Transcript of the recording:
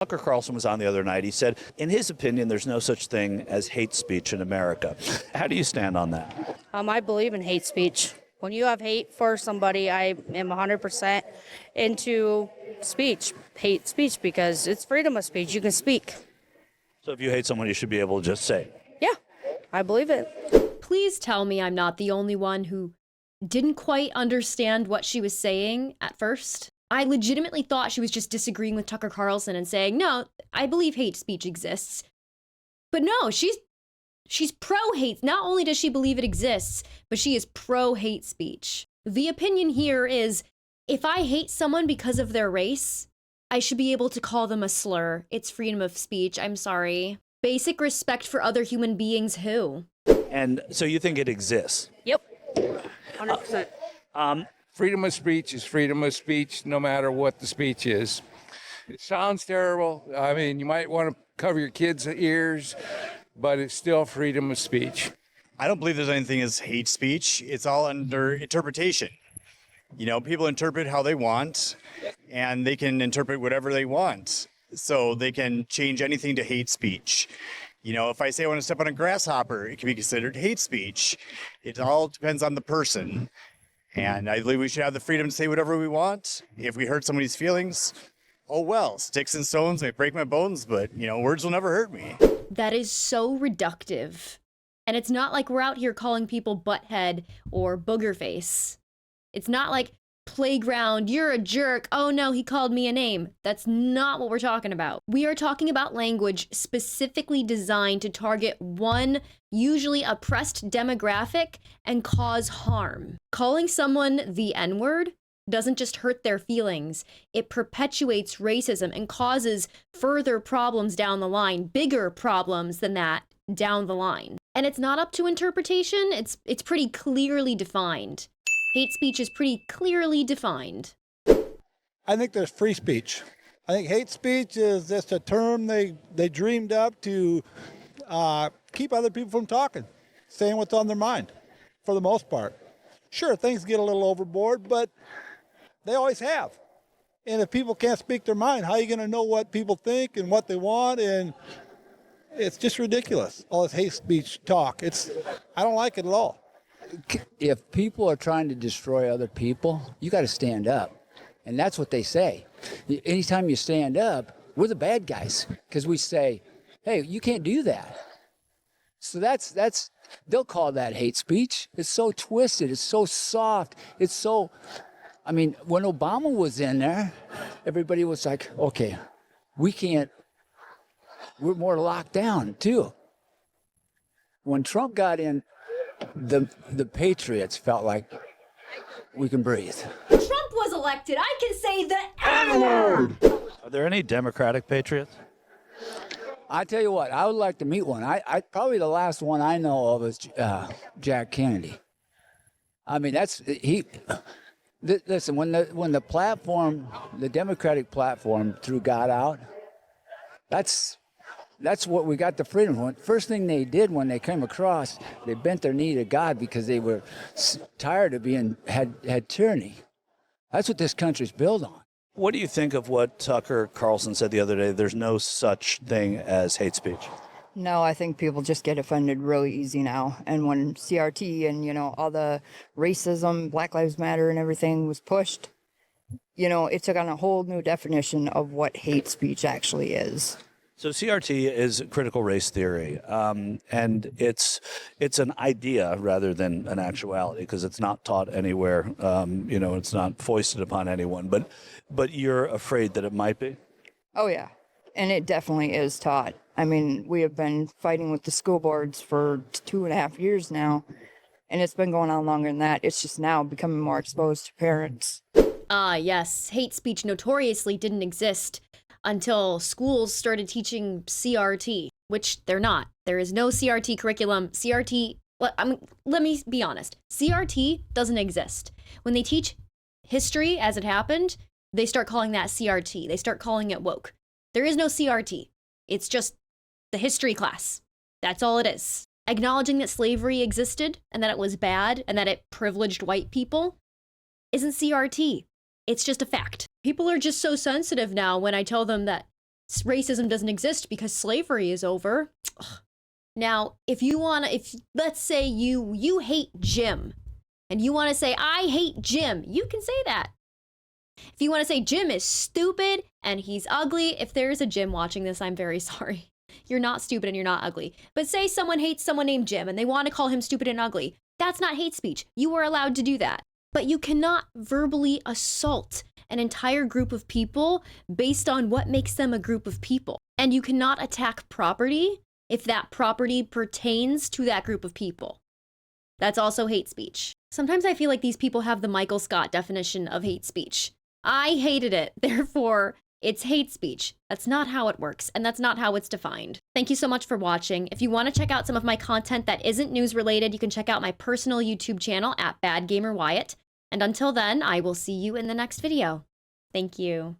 Tucker Carlson was on the other night. He said, in his opinion, there's no such thing as hate speech in America. How do you stand on that? I believe in hate speech. When you have hate for somebody, I am 100% into hate speech, because it's freedom of speech. You can speak. So if you hate someone, you should be able to just say it. Yeah, I believe it. Please tell me I'm not the only one who didn't quite understand what she was saying at first. I legitimately thought she was just disagreeing with Tucker Carlson and saying, no, I believe hate speech exists. But no, she's pro-hate. Not only does she believe it exists, but she is pro-hate speech. The opinion here is, if I hate someone because of their race, I should be able to call them a slur. It's freedom of speech. I'm sorry. Basic respect for other human beings who? And so you think it exists? Yep, 100%. Freedom of speech is freedom of speech, no matter what the speech is. It sounds terrible. I mean, you might want to cover your kids' ears, but it's still freedom of speech. I don't believe there's anything as hate speech. It's all under interpretation. You know, people interpret how they want, and they can interpret whatever they want. So they can change anything to hate speech. You know, if I say I want to step on a grasshopper, it can be considered hate speech. It all depends on the person. And I believe we should have the freedom to say whatever we want. If we hurt somebody's feelings, oh well, sticks and stones may break my bones, but, you know, words will never hurt me. That is so reductive. And it's not like we're out here calling people butthead or booger face. It's not like, playground, you're a jerk, oh no, he called me a name. That's not what we're talking about. We are talking about language specifically designed to target one, usually oppressed demographic and cause harm. Calling someone the N-word doesn't just hurt their feelings, it perpetuates racism and causes further problems down the line, bigger problems than that down the line. And it's not up to interpretation, it's pretty clearly defined. Hate speech is pretty clearly defined. I think there's free speech. I think hate speech is just a term they dreamed up to keep other people from talking, saying what's on their mind, for the most part. Sure, things get a little overboard, but they always have. And if people can't speak their mind, how are you going to know what people think and what they want? And it's just ridiculous, all this hate speech talk. I don't like it at all. If people are trying to destroy other people, you got to stand up. And that's what they say. Anytime you stand up, we're the bad guys, because we say, hey, you can't do that. So they'll call that hate speech. It's so twisted. It's so soft. It's so, I mean, when Obama was in there, everybody was like, okay, we're more locked down too. When Trump got in, the patriots felt like we can breathe. Trump was elected. I can say the N-word. Are there any Democratic patriots? I tell you what, I would like to meet one. I probably the last one I know of is Jack Kennedy. I mean, listen, when the platform, the Democratic platform, threw God out, that's what we got the freedom from. First thing they did when they came across, they bent their knee to God because they were tired of had tyranny. That's what this country's built on. What do you think of what Tucker Carlson said the other day? There's no such thing as hate speech. No, I think people just get offended really easy now. And when CRT and, you know, all the racism, Black Lives Matter and everything was pushed, you know, it took on a whole new definition of what hate speech actually is. So CRT is critical race theory, and it's an idea rather than an actuality, because it's not taught anywhere. It's not foisted upon anyone. But you're afraid that it might be? Oh, yeah. And it definitely is taught. I mean, we have been fighting with the school boards for 2.5 years now, and it's been going on longer than that. It's just now becoming more exposed to parents. Yes. Hate speech notoriously didn't exist until schools started teaching CRT, which they're not. There is no CRT curriculum. CRT, let me be honest. CRT doesn't exist. When they teach history as it happened, they start calling that CRT. They start calling it woke. There is no CRT. It's just the history class. That's all it is. Acknowledging that slavery existed and that it was bad and that it privileged white people isn't CRT. It's just a fact. People are just so sensitive now when I tell them that racism doesn't exist because slavery is over. Ugh. Now, if let's say you hate Jim and you want to say, I hate Jim, you can say that. If you want to say Jim is stupid and he's ugly, if there's a Jim watching this, I'm very sorry. You're not stupid and you're not ugly. But say someone hates someone named Jim and they want to call him stupid and ugly. That's not hate speech. You are allowed to do that. But you cannot verbally assault an entire group of people based on what makes them a group of people. And you cannot attack property if that property pertains to that group of people. That's also hate speech. Sometimes I feel like these people have the Michael Scott definition of hate speech. I hated it, therefore it's hate speech. That's not how it works, and that's not how it's defined. Thank you so much for watching. If you want to check out some of my content that isn't news related, you can check out my personal YouTube channel at Bad Gamer Wyatt. And until then, I will see you in the next video. Thank you.